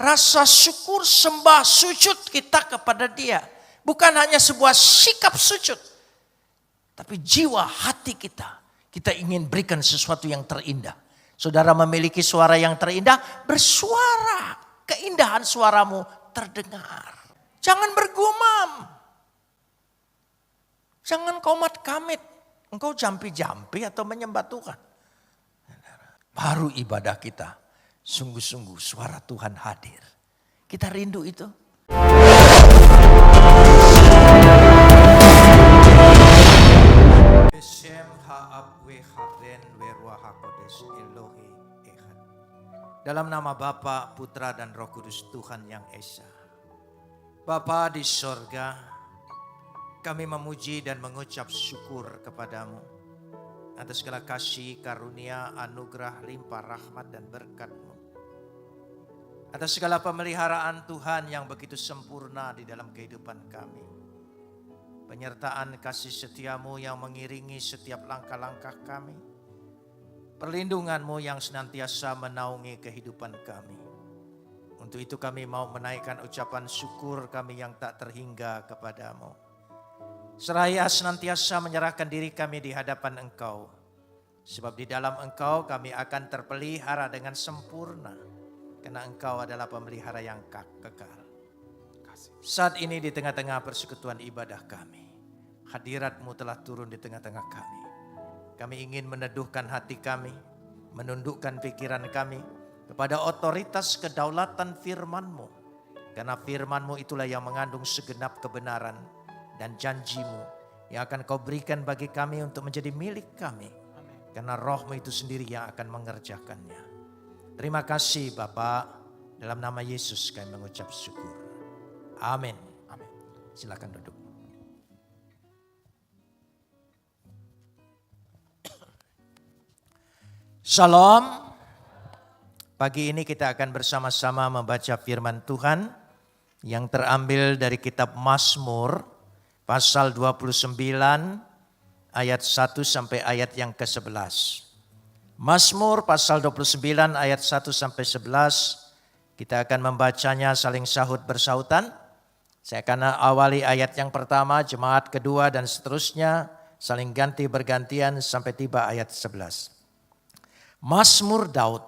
rasa syukur, sembah, sujud kita kepada Dia. Bukan hanya sebuah sikap sujud, tapi jiwa hati kita. Kita ingin berikan sesuatu yang terindah. Saudara memiliki suara yang terindah, bersuara. Keindahan suaramu terdengar. Jangan bergumam. Jangan komat kamit. Engkau jampi-jampi atau menyembah Tuhan. Baru ibadah kita. Sungguh-sungguh suara Tuhan hadir. Kita rindu itu. Dalam nama Bapa, Putra dan Roh Kudus Tuhan yang Esa. Bapa di sorga, kami memuji dan mengucap syukur kepadamu atas segala kasih, karunia, anugerah, limpah rahmat dan berkat-Mu. Atas segala pemeliharaan Tuhan yang begitu sempurna di dalam kehidupan kami. Penyertaan kasih setia-Mu yang mengiringi setiap langkah-langkah kami. Perlindungan-Mu yang senantiasa menaungi kehidupan kami. Untuk itu kami mau menaikkan ucapan syukur kami yang tak terhingga kepadamu. Seraya senantiasa menyerahkan diri kami di hadapan Engkau. Sebab di dalam Engkau kami akan terpelihara dengan sempurna. Karena Engkau adalah pemelihara yang kekal. Saat ini di tengah-tengah persekutuan ibadah kami. Hadirat-Mu telah turun di tengah-tengah kami. Kami ingin meneduhkan hati kami, menundukkan pikiran kami kepada otoritas kedaulatan firman-Mu. Karena firman-Mu itulah yang mengandung segenap kebenaran dan janji-Mu yang akan Kau berikan bagi kami untuk menjadi milik kami. Karena Roh-Mu itu sendiri yang akan mengerjakannya. Terima kasih Bapa, dalam nama Yesus kami mengucap syukur. Amin. Silakan duduk. Shalom. Pagi ini kita akan bersama-sama membaca firman Tuhan yang terambil dari kitab Mazmur pasal 29 ayat 1 sampai ayat yang ke-11. Mazmur pasal 29 ayat 1 sampai 11. Kita akan membacanya saling sahut bersautan. Saya akan awali ayat yang pertama, jemaat kedua dan seterusnya saling ganti bergantian sampai tiba ayat 11. Mazmur Daud.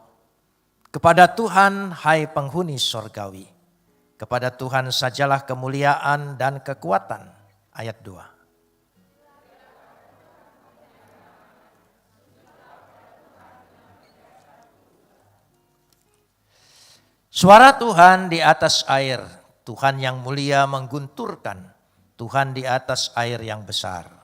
Kepada Tuhan hai penghuni sorgawi. Kepada Tuhan sajalah kemuliaan dan kekuatan. Ayat 2. Suara Tuhan di atas air. Tuhan yang mulia menggunturkan. Tuhan di atas air yang besar.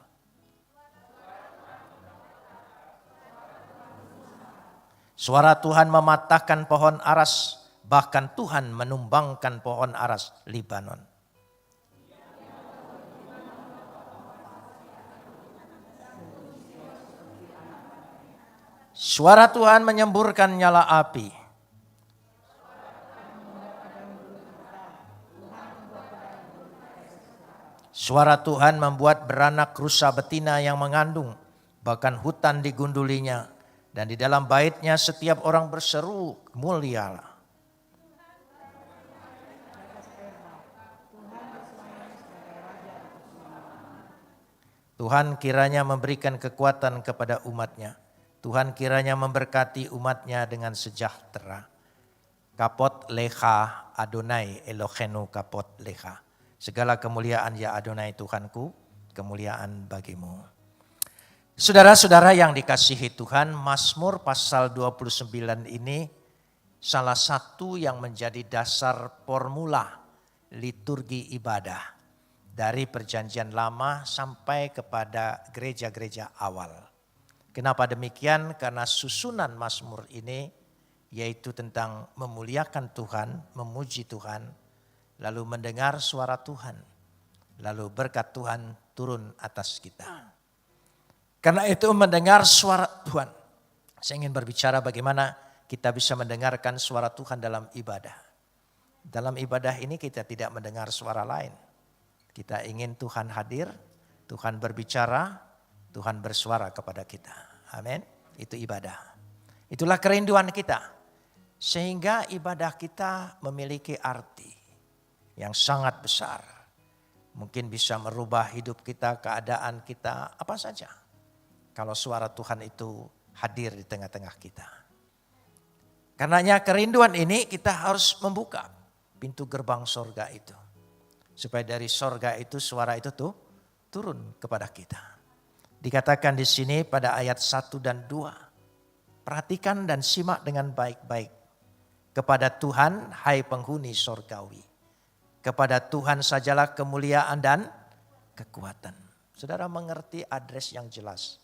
Suara Tuhan mematahkan pohon aras, bahkan Tuhan menumbangkan pohon aras Libanon. Suara Tuhan menyemburkan nyala api. Suara Tuhan membuat beranak rusa betina yang mengandung, bahkan hutan digundulinya. Dan di dalam baitnya setiap orang berseru, mulialah. Tuhan kiranya memberikan kekuatan kepada umatnya. Tuhan kiranya memberkati umatnya dengan sejahtera. Kapot lecha Adonai Elohenu kapot lecha. Segala kemuliaan ya Adonai Tuhanku, kemuliaan bagimu. Saudara-saudara yang dikasihi Tuhan, Mazmur pasal 29 ini salah satu yang menjadi dasar formula liturgi ibadah dari perjanjian lama sampai kepada gereja-gereja awal. Kenapa demikian? Karena susunan Mazmur ini yaitu tentang memuliakan Tuhan, memuji Tuhan, lalu mendengar suara Tuhan, lalu berkat Tuhan turun atas kita. Karena itu mendengar suara Tuhan. Saya ingin berbicara bagaimana kita bisa mendengarkan suara Tuhan dalam ibadah. Dalam ibadah ini kita tidak mendengar suara lain. Kita ingin Tuhan hadir, Tuhan berbicara, Tuhan bersuara kepada kita. Amin. Itu ibadah. Itulah kerinduan kita. Sehingga ibadah kita memiliki arti yang sangat besar. Mungkin bisa merubah hidup kita, keadaan kita, apa saja. Kalau suara Tuhan itu hadir di tengah-tengah kita. Karenanya kerinduan ini kita harus membuka pintu gerbang sorga itu. Supaya dari sorga itu suara itu tuh turun kepada kita. Dikatakan di sini pada ayat 1 dan 2. Perhatikan dan simak dengan baik-baik. Kepada Tuhan, hai penghuni sorgawi. Kepada Tuhan sajalah kemuliaan dan kekuatan. Saudara mengerti address yang jelas.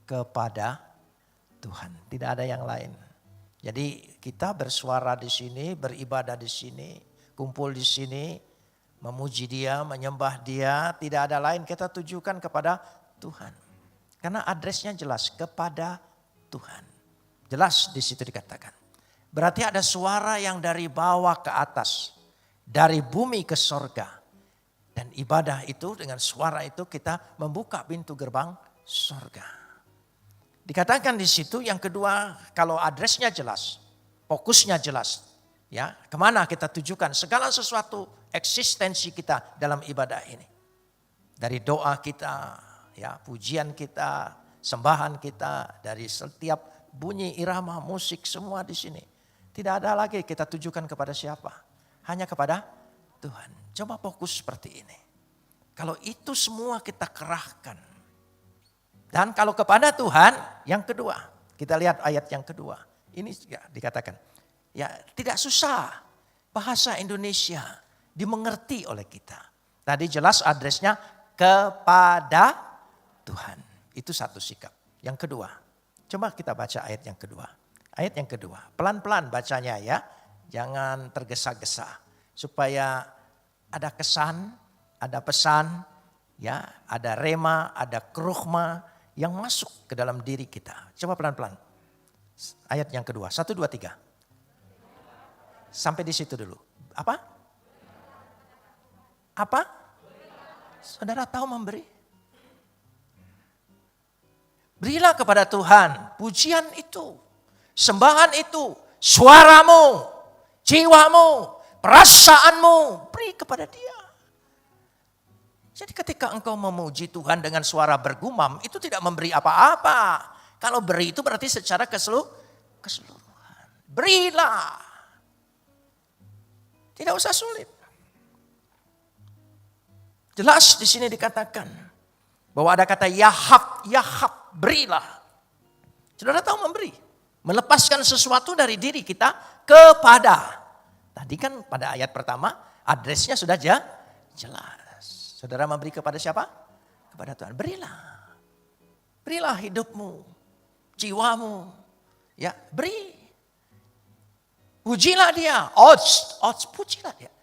Kepada Tuhan, tidak ada yang lain. Jadi kita bersuara di sini, beribadah di sini, kumpul di sini, memuji Dia, menyembah Dia, tidak ada lain kita tujukan kepada Tuhan. Karena addressnya jelas, kepada Tuhan. Jelas di situ dikatakan. Berarti ada suara yang dari bawah ke atas, dari bumi ke sorga. Dan ibadah itu dengan suara itu kita membuka pintu gerbang sorga. Dikatakan di situ yang kedua, kalau addressnya jelas, fokusnya jelas. Ya, kemana kita tujukan segala sesuatu eksistensi kita dalam ibadah ini. Dari doa kita, ya, pujian kita, sembahan kita, dari setiap bunyi irama musik semua di sini. Tidak ada lagi kita tujukan kepada siapa. Hanya kepada Tuhan. Coba fokus seperti ini. Kalau itu semua kita kerahkan. Dan kalau kepada Tuhan, yang kedua. Kita lihat ayat yang kedua. Ini ya, dikatakan. Ya, tidak susah. Bahasa Indonesia dimengerti oleh kita. Tadi jelas addressnya kepada Tuhan. Itu satu sikap. Yang kedua. Coba kita baca ayat yang kedua. Ayat yang kedua, pelan-pelan bacanya ya, jangan tergesa-gesa. Supaya ada kesan, ada pesan, ya, ada rema, ada krugma yang masuk ke dalam diri kita. Coba pelan-pelan. Ayat yang kedua, 1, 2, 3. Sampai di situ dulu. Apa? Apa? Saudara tahu memberi? Berilah kepada Tuhan pujian itu. Sembahan itu, suaramu, jiwamu, perasaanmu, beri kepada Dia. Jadi ketika engkau memuji Tuhan dengan suara bergumam, itu tidak memberi apa-apa. Kalau beri itu berarti secara keseluruhan. Berilah. Tidak usah sulit. Jelas di sini dikatakan bahwa ada kata yahab, berilah. Saudara tahu memberi? Melepaskan sesuatu dari diri kita kepada. Tadi kan pada ayat pertama addressnya sudah jelas. Saudara memberi kepada siapa? Kepada Tuhan. Berilah. Berilah hidupmu, jiwamu. Ya, beri. Pujilah Dia. Pujilah Dia.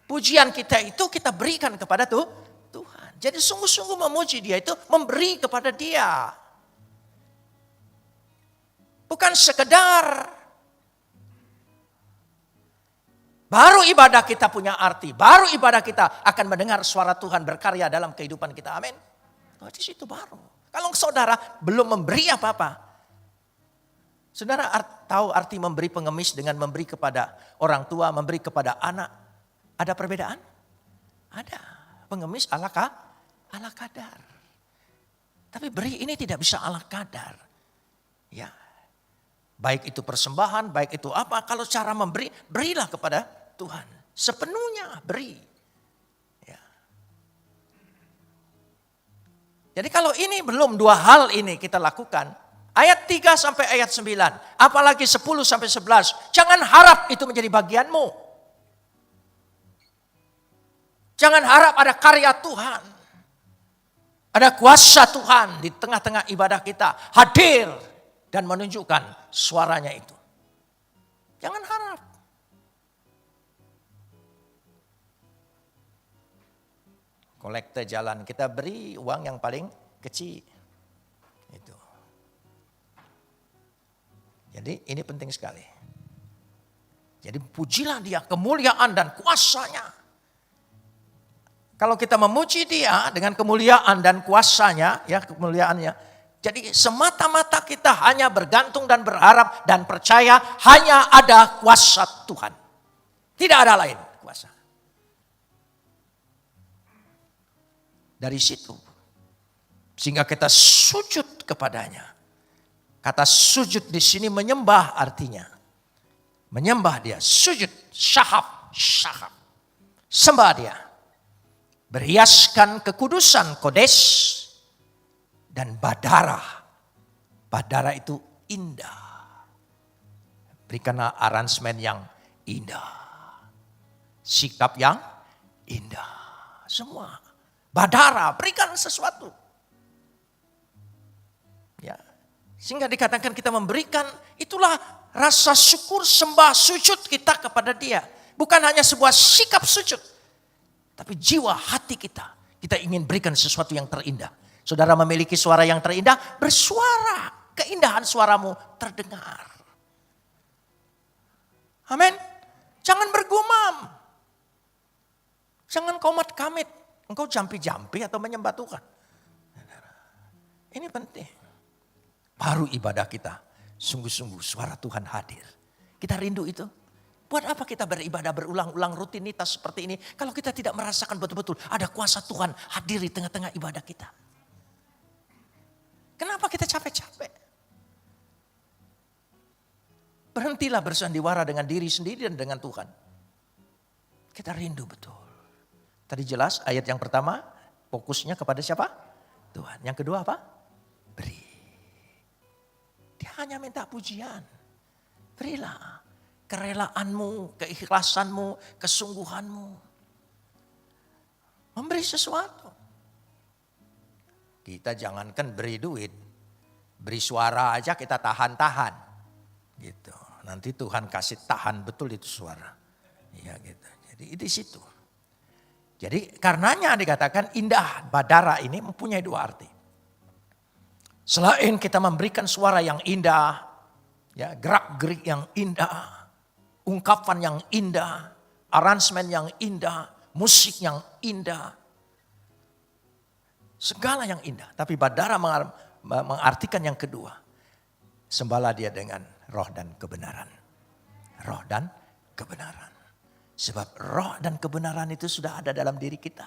Pujian kita itu kita berikan kepada Tuhan. Jadi sungguh-sungguh memuji Dia itu memberi kepada Dia. Bukan sekedar. Baru ibadah kita punya arti. Baru ibadah kita akan mendengar suara Tuhan berkarya dalam kehidupan kita. Amin. Oh, di situ baru. Kalau saudara belum memberi apa-apa. Saudara tahu arti memberi pengemis dengan memberi kepada orang tua, memberi kepada anak. Ada perbedaan? Ada. Pengemis ala kadar. Tapi beri ini tidak bisa ala kadar. Ya. Baik itu persembahan, baik itu apa. Kalau cara memberi, berilah kepada Tuhan. Sepenuhnya beri. Ya. Jadi kalau ini belum dua hal ini kita lakukan. Ayat 3 sampai ayat 9. Apalagi 10 sampai 11. Jangan harap itu menjadi bagianmu. Jangan harap ada karya Tuhan. Ada kuasa Tuhan di tengah-tengah ibadah kita. Hadir dan menunjukkan suaranya itu. Jangan harap. Kolekte jalan, kita beri uang yang paling kecil. Itu. Jadi ini penting sekali. Jadi pujilah Dia, kemuliaan dan kuasanya. Kalau kita memuji Dia dengan kemuliaan dan kuasanya, ya kemuliaannya, Jadi semata-mata kita hanya bergantung dan berharap dan percaya hanya ada kuasa Tuhan. Tidak ada lain kuasa. Dari situ. Sehingga kita sujud kepadanya. Kata sujud di sini menyembah artinya. Menyembah dia. Sujud. Syahab. Sembah dia. Berhiaskan kekudusan kodes. Dan badara. Badara itu indah. Berikanlah aransemen yang indah. Sikap yang indah. Semua. Badara, berikan sesuatu. Ya. Sehingga dikatakan kita memberikan, itulah rasa syukur, sembah, sujud kita kepada dia. Bukan hanya sebuah sikap sujud. Tapi jiwa hati kita. Kita ingin berikan sesuatu yang terindah. Saudara memiliki suara yang terindah, bersuara. Keindahan suaramu terdengar. Amin. Jangan bergumam. Jangan komat kamit. Engkau jampi-jampi atau menyembah Tuhan. Ini penting. Baru ibadah kita. Sungguh-sungguh suara Tuhan hadir. Kita rindu itu. Buat apa kita beribadah berulang-ulang rutinitas seperti ini. Kalau kita tidak merasakan betul-betul ada kuasa Tuhan hadir di tengah-tengah ibadah kita. Kenapa kita capek-capek? Berhentilah bersandiwara dengan diri sendiri dan dengan Tuhan. Kita rindu betul. Tadi jelas ayat yang pertama fokusnya kepada siapa? Tuhan. Yang kedua apa? Beri. Dia hanya minta pujian. Berilah kerelaanmu, keikhlasanmu, kesungguhanmu. Memberi sesuatu. Kita jangankan beri duit, beri suara aja kita tahan-tahan. Gitu. Nanti Tuhan kasih tahan betul itu suara. Iya gitu. Jadi di situ. Jadi karenanya dikatakan indah badara ini mempunyai dua arti. Selain kita memberikan suara yang indah, ya gerak-gerik yang indah, ungkapan yang indah, aransemen yang indah, musik yang indah. Segala yang indah. Tapi badara mengartikan yang kedua. Sembahlah dia dengan roh dan kebenaran. Roh dan kebenaran. Sebab roh dan kebenaran itu sudah ada dalam diri kita.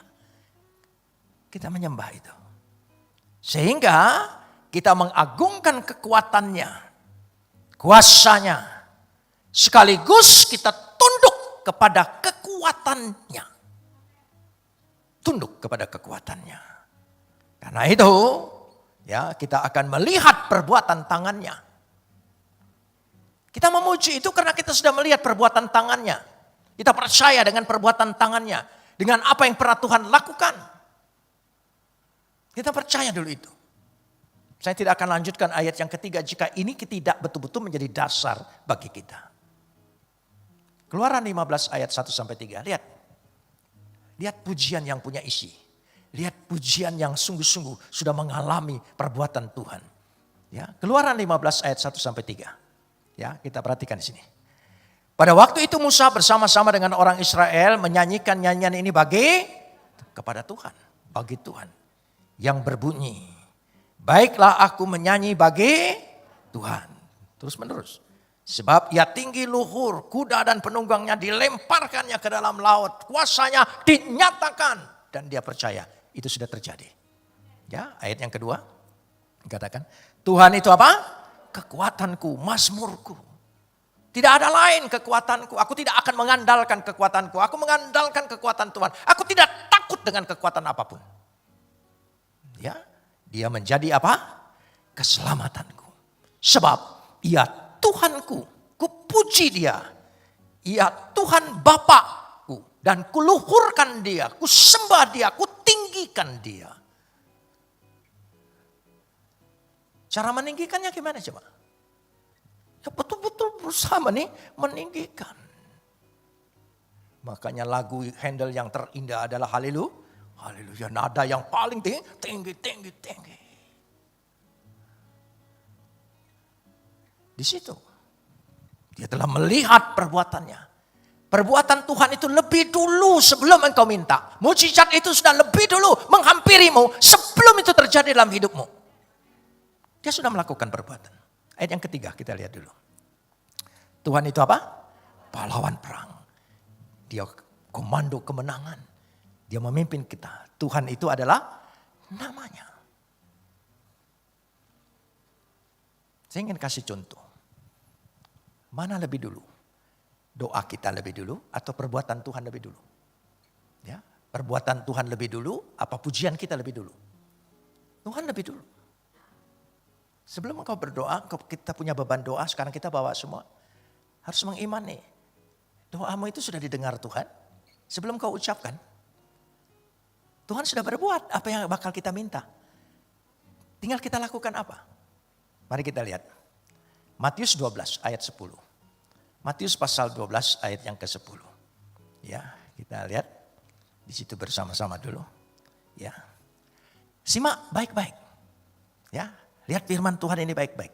Kita menyembah itu. Sehingga kita mengagungkan kekuatannya. Kuasanya. Sekaligus kita tunduk kepada kekuatannya. Tunduk kepada kekuatannya. Karena itu ya kita akan melihat perbuatan tangannya. Kita memuji itu karena kita sudah melihat perbuatan tangannya. Kita percaya dengan perbuatan tangannya. Dengan apa yang pernah Tuhan lakukan. Kita percaya dulu itu. Saya tidak akan lanjutkan ayat yang ketiga jika ini tidak betul-betul menjadi dasar bagi kita. Keluaran 15 ayat 1-3. Lihat. Lihat pujian yang punya isi. Lihat pujian yang sungguh-sungguh sudah mengalami perbuatan Tuhan. Ya, Keluaran 15 ayat 1-3. Ya, kita perhatikan di sini. Pada waktu itu Musa bersama-sama dengan orang Israel menyanyikan nyanyian ini kepada Tuhan, bagi Tuhan. Yang berbunyi, baiklah aku menyanyi bagi Tuhan. Terus menerus. Sebab ia tinggi luhur, kuda dan penunggangnya dilemparkannya ke dalam laut. Kuasanya dinyatakan dan dia percaya. Itu sudah terjadi. Ya, ayat yang kedua katakan, Tuhan itu apa? Kekuatanku, mazmurku. Tidak ada lain kekuatanku. Aku tidak akan mengandalkan kekuatanku. Aku mengandalkan kekuatan Tuhan. Aku tidak takut dengan kekuatan apapun. Ya, dia menjadi apa? Keselamatanku. Sebab ia Tuhanku, kupuji dia. Ia Tuhan Bapakku dan kuluhurkan dia, kusembah dia, kutinggikan dia. Cara meninggikannya gimana coba? Ya betul-betul berusaha meninggikan. Makanya lagu Handel yang terindah adalah Haleluya. Nada yang paling tinggi. Di situ. Dia telah melihat perbuatannya. Perbuatan Tuhan itu lebih dulu sebelum engkau minta. Mujizat itu sudah lebih dulu menghampirimu sebelum itu terjadi dalam hidupmu. Dia sudah melakukan perbuatan. Ayat yang ketiga kita lihat dulu. Tuhan itu apa? Pahlawan perang. Dia komando kemenangan. Dia memimpin kita. Tuhan itu adalah namanya. Saya ingin kasih contoh. Mana lebih dulu? Doa kita lebih dulu atau perbuatan Tuhan lebih dulu? Ya, perbuatan Tuhan lebih dulu, apa pujian kita lebih dulu? Tuhan lebih dulu. Sebelum engkau berdoa, kita punya beban doa, sekarang kita bawa semua. Harus mengimani. Doamu itu sudah didengar Tuhan. Sebelum kau ucapkan. Tuhan sudah berbuat apa yang bakal kita minta. Tinggal kita lakukan apa? Mari kita lihat. Matius 12 ayat 10. Matius pasal 12 ayat yang ke-10. Ya, kita lihat. Di situ bersama-sama dulu. Ya. Simak baik-baik. Ya, lihat firman Tuhan ini baik-baik.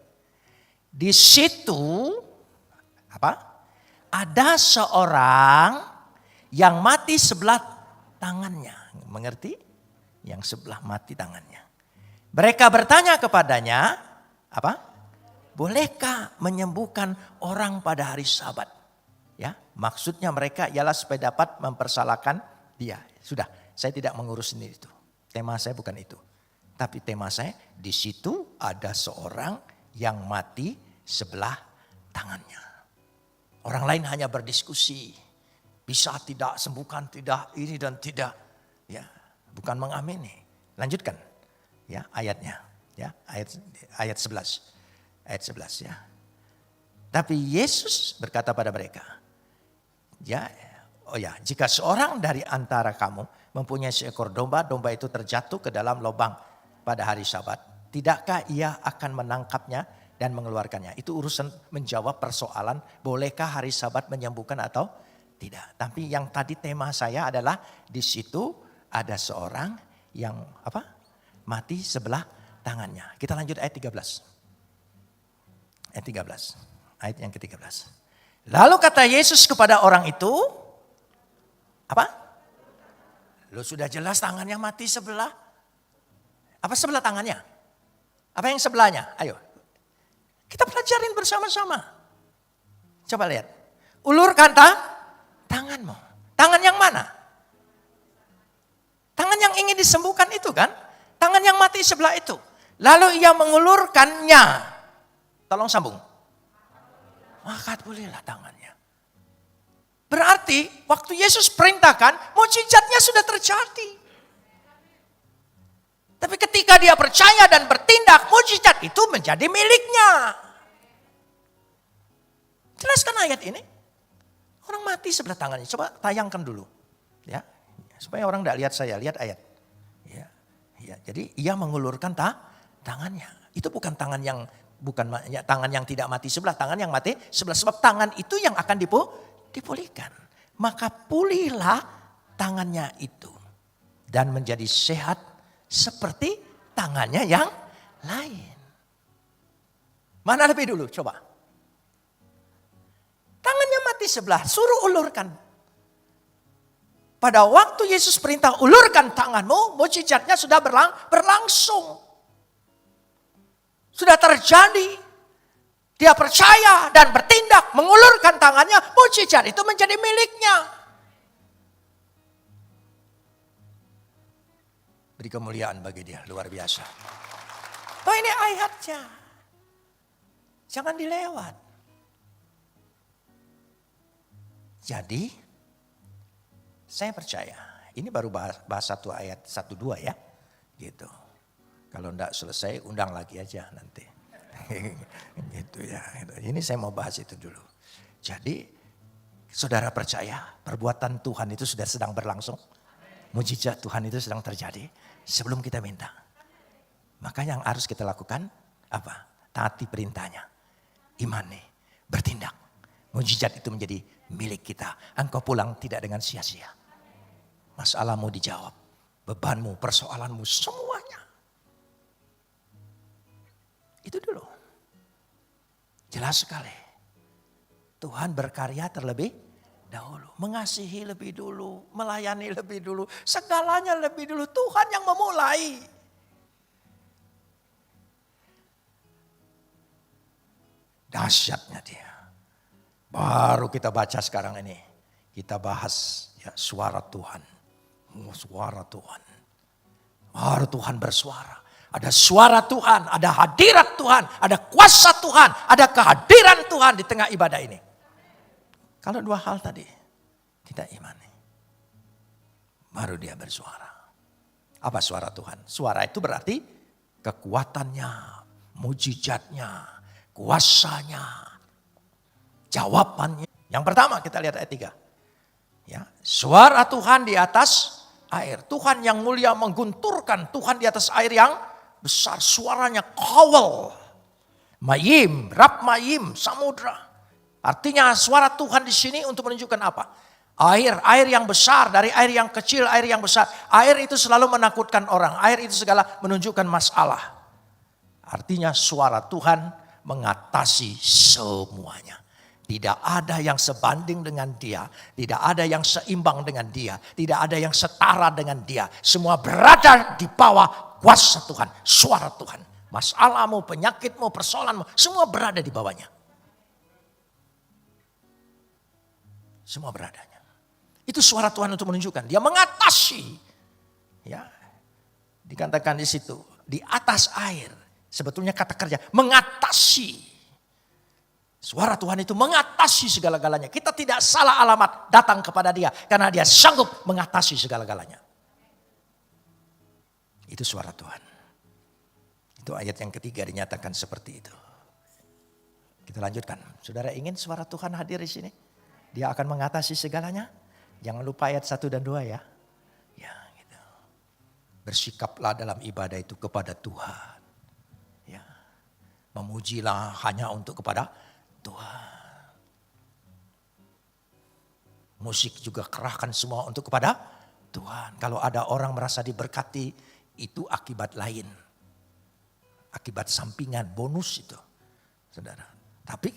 Di situ apa? Ada seorang yang mati sebelah tangannya. Mengerti? Yang sebelah mati tangannya. Mereka bertanya kepadanya, apa? Bolehkah menyembuhkan orang pada hari Sabat? Ya, maksudnya mereka ialah supaya dapat mempersalahkan dia. Sudah, saya tidak mengurus ini itu. Tema saya bukan itu. Tapi tema saya, di situ ada seorang yang mati sebelah tangannya. Orang lain hanya berdiskusi. Bisa tidak, sembuhkan tidak, ini dan tidak. Ya, bukan mengamini. Lanjutkan. Ya, ayatnya. Ya, ayat 11. Ayat 11 ya. Tapi Yesus berkata pada mereka. Ya, jika seorang dari antara kamu mempunyai seekor domba, domba itu terjatuh ke dalam lubang pada hari Sabat, tidakkah ia akan menangkapnya dan mengeluarkannya? Itu urusan menjawab persoalan bolehkah hari Sabat menyembuhkan atau tidak. Tapi yang tadi tema saya adalah di situ ada seorang yang apa? Mati sebelah tangannya. Kita lanjut ayat 13. Ayat 13. Ayat yang ke-13. Lalu kata Yesus kepada orang itu, apa? Lo sudah jelas tangannya mati sebelah. Apa sebelah tangannya? Apa yang sebelahnya? Ayo. Kita pelajarin bersama-sama. Coba lihat. Ulurkan tanganmu. Tangan yang mana? Tangan yang ingin disembuhkan itu kan? Tangan yang mati sebelah itu. Lalu ia mengulurkannya. Tolong sambung. Maka pulihlah tangannya. Berarti waktu Yesus perintahkan, mukjizatnya sudah terjadi. Tapi ketika dia percaya dan bertindak, mukjizat itu menjadi miliknya. Jelaskan ayat ini. Orang mati sebelah tangannya. Coba tayangkan dulu. Ya, supaya orang tidak lihat saya, lihat ayat. Ya, jadi ia mengulurkan tangannya. Itu bukan tangan yang tangan yang tidak mati sebelah, tangan yang mati sebelah. Sebab tangan itu yang akan dipulihkan. Maka pulihlah tangannya itu dan menjadi sehat seperti tangannya yang lain. Mana lebih dulu? Coba. Tangannya mati sebelah, suruh ulurkan. Pada waktu Yesus perintah ulurkan tanganmu, mukjizatnya sudah berlangsung. Sudah terjadi. Dia percaya dan bertindak, mengulurkan tangannya, mukjizat itu menjadi miliknya. Beri kemuliaan bagi dia, luar biasa. Oh ini ayatnya. Jangan dilewat. Jadi, saya percaya, ini baru bahas satu ayat 1-2 ya. Gitu. Kalau enggak selesai, undang lagi aja nanti. Gitu ya. Ini saya mau bahas itu dulu. Jadi, saudara percaya perbuatan Tuhan itu sudah sedang berlangsung. Mujizat Tuhan itu sedang terjadi sebelum kita minta. Maka yang harus kita lakukan apa? Taati perintahnya. Imani, bertindak. Mujizat itu menjadi milik kita. Engkau pulang tidak dengan sia-sia. Masalahmu dijawab. Bebanmu, persoalanmu, semuanya. Itu dulu. Jelas sekali. Tuhan berkarya terlebih dahulu. Mengasihi lebih dulu. Melayani lebih dulu. Segalanya lebih dulu. Tuhan yang memulai. Dahsyatnya dia. Baru kita baca sekarang ini. Kita bahas ya suara Tuhan. Suara Tuhan. Baru Tuhan bersuara. Ada suara Tuhan, ada hadirat Tuhan, ada kuasa Tuhan, ada kehadiran Tuhan di tengah ibadah ini. Kalau dua hal tadi kita imani. Baru dia bersuara. Apa suara Tuhan? Suara itu berarti kekuatannya, mujizatnya, kuasanya, jawabannya. Yang pertama kita lihat ayat 3. Ya, suara Tuhan di atas air. Tuhan yang mulia menggunturkan, Tuhan di atas air yang besar. Suaranya kawal. Mayim, Rab Mayim, samudra. Artinya suara Tuhan di sini untuk menunjukkan apa? Air yang besar, dari air yang kecil, air yang besar. Air itu selalu menakutkan orang. Air itu segala menunjukkan masalah. Artinya suara Tuhan mengatasi semuanya. Tidak ada yang sebanding dengan dia. Tidak ada yang seimbang dengan dia. Tidak ada yang setara dengan dia. Semua berada di bawah kuasa Tuhan. Suara Tuhan. Masalahmu, penyakitmu, persoalanmu. Semua berada di bawahnya. Semua beradanya. Itu suara Tuhan untuk menunjukkan. Dia mengatasi. Ya, dikatakan di situ. Di atas air. Sebetulnya kata kerja. Mengatasi. Suara Tuhan itu mengatasi segala-galanya. Kita tidak salah alamat datang kepada dia. Karena dia sanggup mengatasi segala-galanya. Itu suara Tuhan. Itu ayat yang ketiga dinyatakan seperti itu. Kita lanjutkan. Saudara ingin suara Tuhan hadir di sini? Dia akan mengatasi segalanya. Jangan lupa ayat 1 dan 2 ya. Ya gitu. Bersikaplah dalam ibadah itu kepada Tuhan. Ya. Memujilah hanya untuk kepada Tuhan. Musik juga kerahkan semua untuk kepada Tuhan. Kalau ada orang merasa diberkati, itu akibat lain. Akibat sampingan, bonus itu. Saudara. Tapi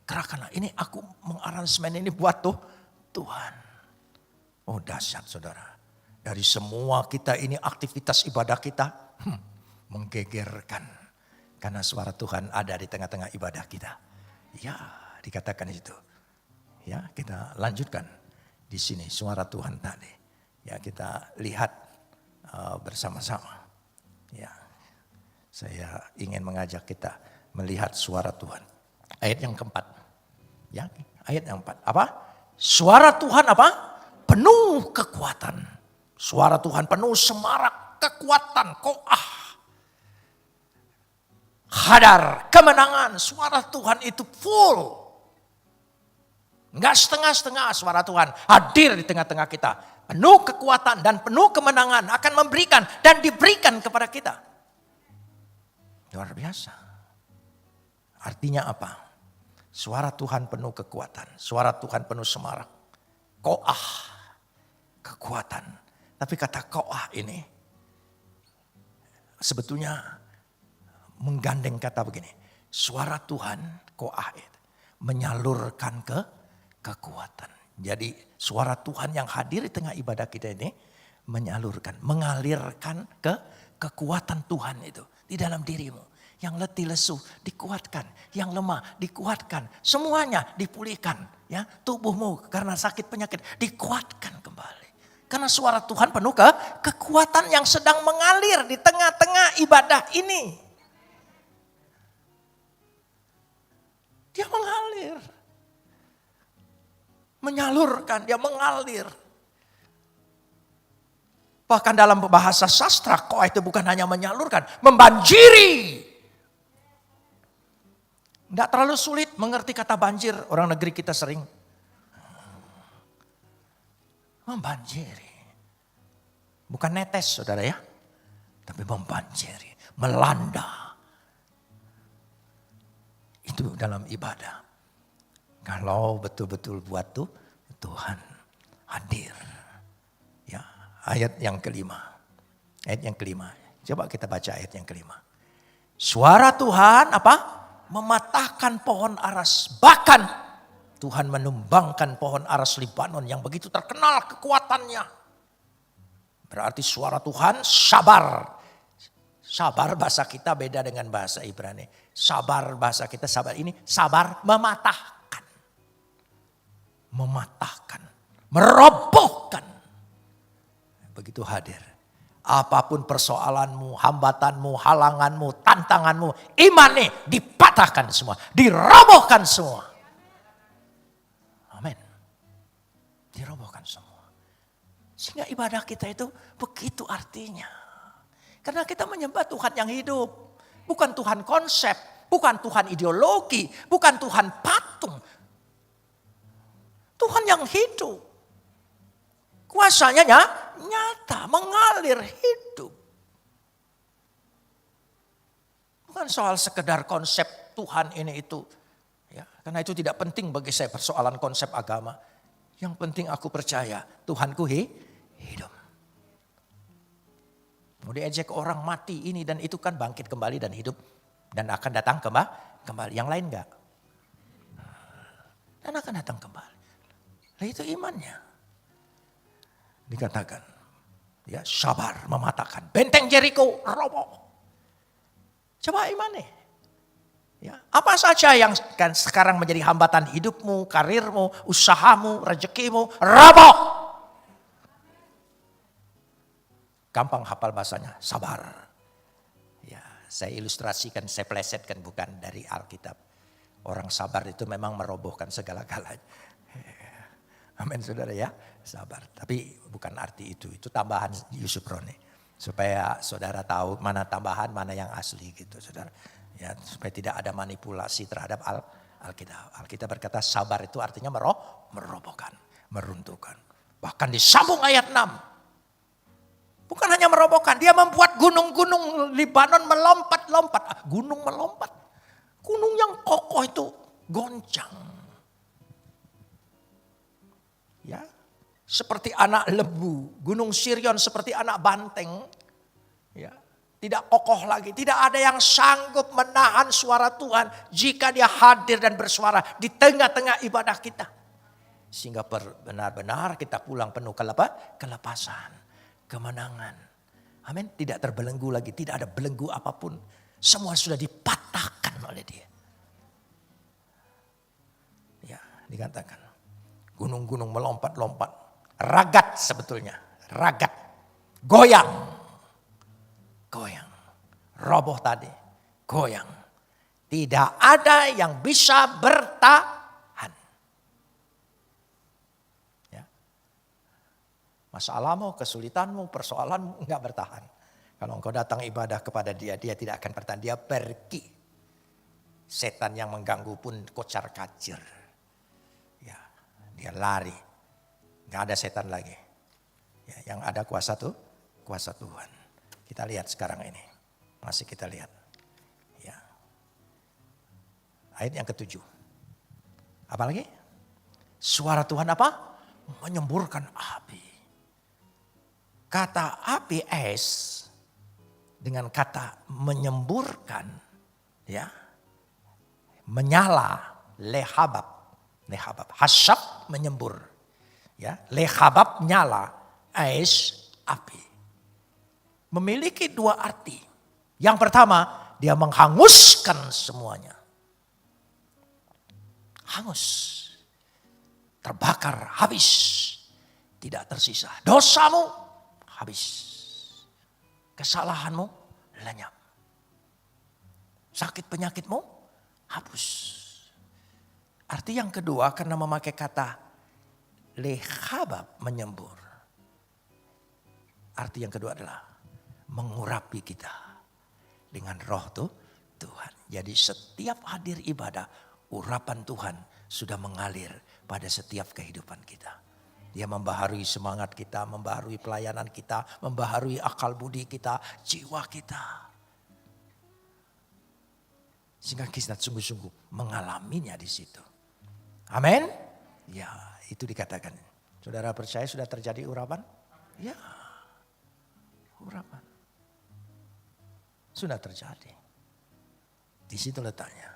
kerahkanlah, ini aku mengaransemen ini buat Tuhan. Oh dahsyat saudara. Dari semua kita ini aktivitas ibadah kita menggegerkan. Karena suara Tuhan ada di tengah-tengah ibadah kita. Ya, dikatakan itu. Ya, kita lanjutkan di sini suara Tuhan tadi. Ya, kita lihat bersama-sama. Ya, saya ingin mengajak kita melihat suara Tuhan. Ayat yang keempat. Ya, ayat yang keempat. Apa? Suara Tuhan apa? Penuh kekuatan. Suara Tuhan penuh semarak kekuatan. Koah. Hadar, kemenangan, suara Tuhan itu full. Enggak setengah-setengah suara Tuhan hadir di tengah-tengah kita. Penuh kekuatan dan penuh kemenangan akan memberikan dan diberikan kepada kita. Luar biasa. Artinya apa? Suara Tuhan penuh kekuatan. Suara Tuhan penuh semarak. Koah, kekuatan. Tapi kata koah ini sebetulnya menggandeng kata begini. Suara Tuhan koah menyalurkan kekuatan. Jadi suara Tuhan yang hadir di tengah ibadah kita ini menyalurkan, mengalirkan kekuatan Tuhan itu di dalam dirimu. Yang letih lesu dikuatkan, yang lemah dikuatkan, semuanya dipulihkan. Ya, tubuhmu karena sakit penyakit dikuatkan kembali. Karena suara Tuhan penuh kekuatan yang sedang mengalir di tengah-tengah ibadah ini. Dia mengalir. Menyalurkan, dia mengalir. Bahkan dalam bahasa sastra, koah itu bukan hanya menyalurkan, membanjiri. Tidak terlalu sulit mengerti kata banjir, orang negeri kita sering. Membanjiri. Bukan netes saudara ya, tapi membanjiri, melanda. Itu dalam ibadah. Kalau betul-betul buat Tuhan hadir. Ya, ayat yang kelima. Ayat yang kelima. Coba kita baca ayat yang kelima. Suara Tuhan apa? Mematahkan pohon aras. Bahkan Tuhan menumbangkan pohon aras Libanon yang begitu terkenal kekuatannya. Berarti suara Tuhan sabar. Sabar bahasa kita beda dengan bahasa Ibrani. Sabar, bahasa kita sabar ini, sabar mematahkan. Mematahkan, merobohkan. Begitu hadir. Apapun persoalanmu, hambatanmu, halanganmu, tantanganmu, imannya dipatahkan semua, dirobohkan semua. Amin. Dirobohkan semua. Sehingga ibadah kita itu begitu artinya. Karena kita menyembah Tuhan yang hidup. Bukan Tuhan konsep, bukan Tuhan ideologi, bukan Tuhan patung. Tuhan yang hidup. Kuasanya nyata, mengalir hidup. Bukan soal sekedar konsep Tuhan ini itu. Ya, karena itu tidak penting bagi saya persoalan konsep agama. Yang penting aku percaya Tuhanku hidup. Mau diejek orang mati ini dan itu kan bangkit kembali dan hidup. Dan akan datang kembali. Yang lain enggak. Dan akan datang kembali. Nah itu imannya. Dikatakan. Ya sabar mematahkan. Benteng Jericho roboh. Coba imannya. Ya, apa saja yang kan sekarang menjadi hambatan hidupmu, karirmu, usahamu, rezekimu, roboh. Gampang hafal bahasanya, sabar. Ya, saya ilustrasikan, saya plesetkan bukan dari Alkitab. Orang sabar itu memang merobohkan segala-galanya. Amin saudara ya, sabar. Tapi bukan arti itu tambahan Yusuf Roni. Supaya saudara tahu mana tambahan, mana yang asli gitu saudara. Ya, supaya tidak ada manipulasi terhadap Alkitab. Alkitab berkata sabar itu artinya merobohkan, meruntuhkan. Bahkan disambung ayat 6. Bukan hanya merobohkan, dia membuat gunung-gunung Libanon melompat-lompat. Gunung melompat. Gunung yang kokoh itu goncang. Ya, seperti anak lembu. Gunung Sirion seperti anak banteng. Ya, tidak kokoh lagi. Tidak ada yang sanggup menahan suara Tuhan jika dia hadir dan bersuara di tengah-tengah ibadah kita. Sehingga benar-benar kita pulang penuh kelepasan. Kemenangan. Amin. Tidak terbelenggu lagi. Tidak ada belenggu apapun. Semua sudah dipatahkan oleh dia. Ya, dikatakan. Gunung-gunung melompat-lompat. Ragat sebetulnya. Ragat. Goyang. Goyang. Roboh tadi. Goyang. Tidak ada yang bisa bertahan. Masalahmu, kesulitanmu, persoalanmu enggak bertahan. Kalau engkau datang ibadah kepada dia, dia tidak akan bertahan. Dia pergi. Setan yang mengganggu pun kocar kacir. Ya, dia lari. Enggak ada setan lagi. Ya, yang ada kuasa Tuhan. Kita lihat sekarang ini. Masih kita lihat. Ya. Ayat yang ke-7. Apalagi? Suara Tuhan apa? Menyemburkan api. Kata api es dengan kata menyemburkan, ya, menyala, lehabab, hasyab menyembur, ya, lehabab nyala, es api, memiliki dua arti. Yang pertama, dia menghanguskan semuanya, hangus, terbakar, habis, tidak tersisa. Dosamu habis. Kesalahanmu lenyap. Sakit penyakitmu hapus. Arti yang kedua karena memakai kata lehabab menyembur. Arti yang kedua adalah mengurapi kita dengan roh Tuhan. Jadi setiap hadir ibadah, urapan Tuhan sudah mengalir pada setiap kehidupan kita. Dia membaharui semangat kita, membaharui pelayanan kita, membaharui akal budi kita, jiwa kita. Sehingga kita sungguh-sungguh mengalaminya di situ. Amin. Ya, itu dikatakan. Saudara percaya sudah terjadi urapan? Ya, urapan. Sudah terjadi. Di situ letaknya.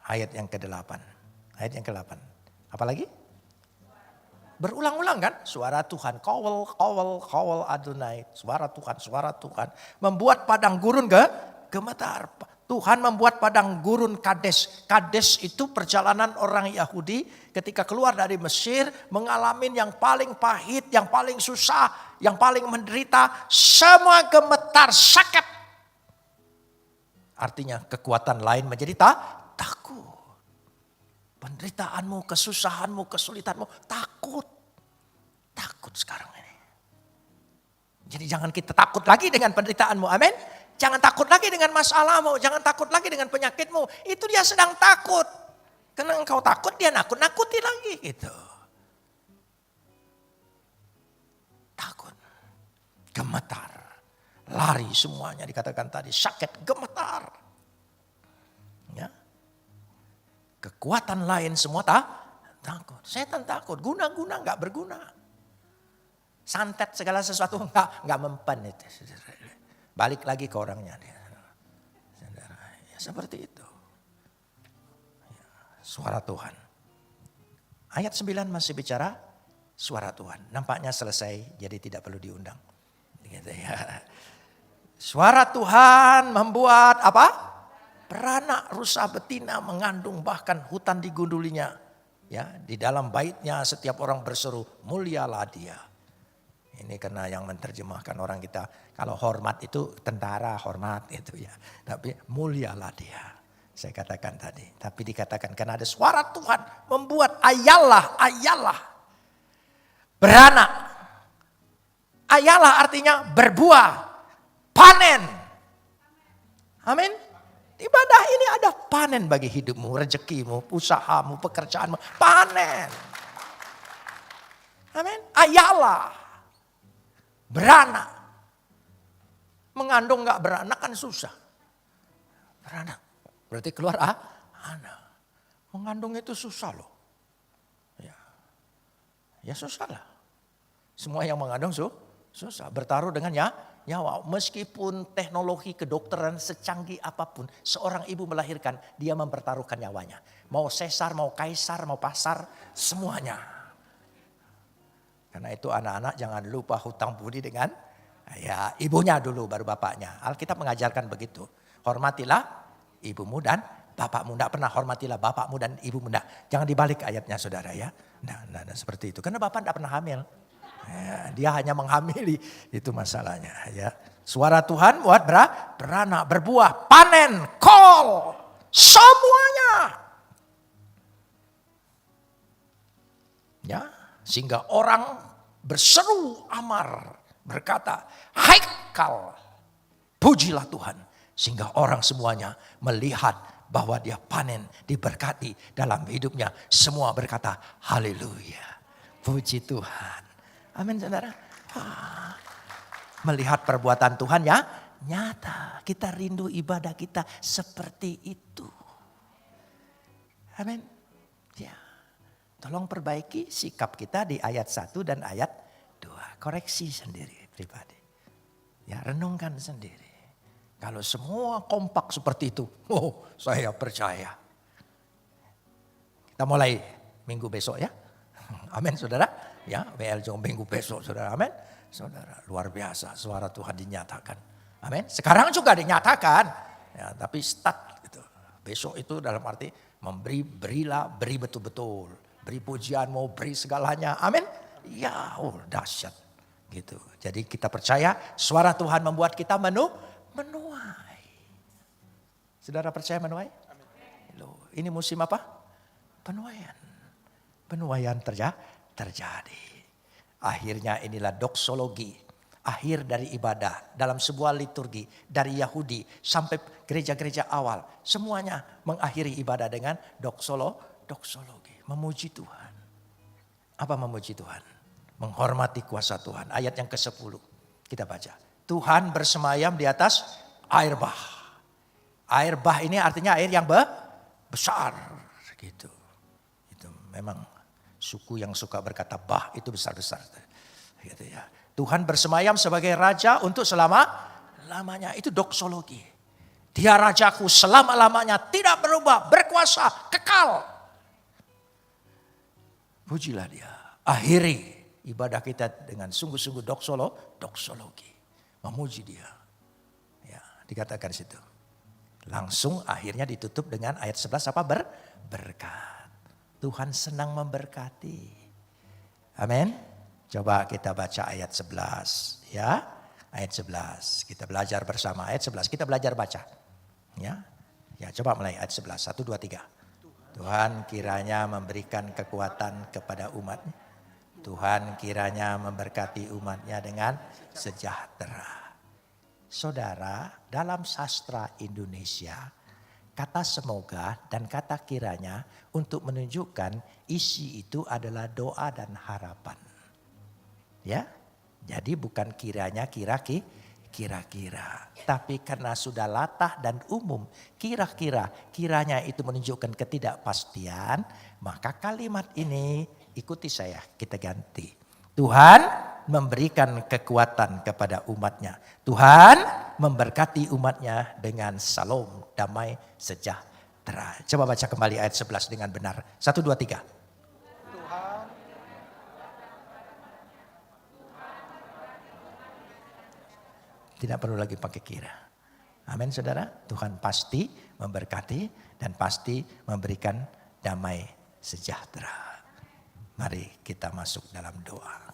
Ayat yang ke-8. Ayat yang ke-8. Apalagi? Berulang-ulang kan suara Tuhan, kawal Adonai, suara Tuhan, membuat padang gurun gemetar. Tuhan membuat padang gurun Kades. Kades itu perjalanan orang Yahudi ketika keluar dari Mesir mengalami yang paling pahit, yang paling susah, yang paling menderita. Semua gemetar, sakit. Artinya kekuatan lain menjadi takut. Penderitaanmu, kesusahanmu, kesulitanmu, takut. Takut sekarang ini. Jadi jangan kita takut lagi dengan penderitaanmu, amin. Jangan takut lagi dengan masalahmu, jangan takut lagi dengan penyakitmu. Itu dia sedang takut. Karena engkau takut, dia nakut-nakuti lagi gitu. Takut, gemetar, lari semuanya dikatakan tadi, sakit, gemetar. Ya. Kekuatan lain semua takut. Setan takut, guna-guna nggak berguna. Santet segala sesuatu nggak mempan itu. Balik lagi ke orangnya. Saudara, ya seperti itu. Ya, suara Tuhan. Ayat 9 masih bicara suara Tuhan. Nampaknya selesai, jadi tidak perlu diundang. Gitu ya. Suara Tuhan membuat apa? Beranak rusa betina mengandung bahkan hutan digundulinya. Ya, di dalam baitnya setiap orang berseru, mulialah dia. Ini karena yang menerjemahkan orang kita, kalau hormat itu tentara hormat itu ya. Tapi mulialah dia. Saya katakan tadi. Tapi dikatakan karena ada suara Tuhan membuat ayalah. Beranak. Ayalah artinya berbuah. Panen. Amin. Ibadah ini ada panen bagi hidupmu, rezekimu, usahamu, pekerjaanmu. Panen. Amin. Ayalah. Beranak. Mengandung gak beranak kan susah. Beranak. Berarti keluar anak. Mengandung itu susah loh. Ya susah lah. Semua yang mengandung susah. Bertaruh dengan nyawa. Meskipun teknologi kedokteran secanggih apapun. Seorang ibu melahirkan. Dia mempertaruhkan nyawanya. Mau sesar, mau kaisar, mau pasar. Semuanya. Karena itu anak-anak jangan lupa hutang budi dengan ya ibunya dulu baru bapaknya. Alkitab mengajarkan begitu. Hormatilah ibumu dan bapakmu. Tidak pernah hormatilah bapakmu dan ibumu. Tidak. Jangan dibalik ayatnya saudara ya. Nah, seperti itu. Karena bapak tidak pernah hamil. Ya, dia hanya menghamili. Itu masalahnya ya. Suara Tuhan buat beranak, berbuah, panen, kol. Semuanya. Ya. Sehingga orang berseru amar berkata, haikal, pujilah Tuhan. Sehingga orang semuanya melihat bahwa dia panen, diberkati dalam hidupnya. Semua berkata, haleluya, puji Tuhan. Amin saudara. Melihat perbuatan Tuhan ya nyata. Kita rindu ibadah kita seperti itu. Amin. Ya. Tolong perbaiki sikap kita di ayat 1 dan ayat 2. Koreksi sendiri pribadi. Ya, renungkan sendiri. Kalau semua kompak seperti itu, saya percaya. Kita mulai minggu besok ya. Amin saudara. Ya, WL Jong minggu besok saudara. Amin. Saudara, luar biasa suara Tuhan dinyatakan. Amin. Sekarang juga dinyatakan. Ya, tapi start gitu. Besok itu dalam arti beri betul-betul. Beri pujianmu, beri segalanya. Amin. Ya, dahsyat. Gitu. Jadi kita percaya suara Tuhan membuat kita menuai. Saudara percaya menuai? Loh, ini musim apa? Penuaian. Penuaian terjadi. Akhirnya inilah doksologi. Akhir dari ibadah dalam sebuah liturgi. Dari Yahudi sampai gereja-gereja awal. Semuanya mengakhiri ibadah dengan doksologi. Memuji Tuhan. Apa memuji Tuhan? Menghormati kuasa Tuhan. Ayat yang ke-10. Kita baca. Tuhan bersemayam di atas air bah. Air bah ini artinya air yang besar. Gitu. Itu memang suku yang suka berkata bah itu besar-besar. Gitu ya. Tuhan bersemayam sebagai raja untuk selama-lamanya. Itu doksologi. Dia rajaku selama-lamanya tidak berubah. Berkuasa, kekal. Pujilah dia. Akhiri ibadah kita dengan sungguh-sungguh doksologi. Memuji dia. Ya, dikatakan situ. Langsung akhirnya ditutup dengan ayat 11 apa? Berkat. Tuhan senang memberkati. Amin. Coba kita baca ayat 11 ya. Ayat 11. Kita belajar bersama ayat 11. Kita belajar baca. Ya. Ya, coba mulai ayat 11. 1 2 3. Tuhan kiranya memberikan kekuatan kepada umat-Nya. Tuhan kiranya memberkati umat-Nya dengan sejahtera. Saudara, dalam sastra Indonesia, kata semoga dan kata kiranya untuk menunjukkan isi itu adalah doa dan harapan. Ya, jadi bukan kiranya kira-kira. Tapi karena sudah latah dan umum, kiranya itu menunjukkan ketidakpastian, maka kalimat ini ikuti saya, kita ganti. Tuhan memberikan kekuatan kepada umat-Nya. Tuhan memberkati umat-Nya dengan salom, damai, sejahtera. Coba baca kembali ayat 11 dengan benar. 1, 2, 3. Tuhan Tidak perlu lagi pakai kira. Amin saudara. Tuhan pasti memberkati dan pasti memberikan damai sejahtera. Mari kita masuk dalam doa.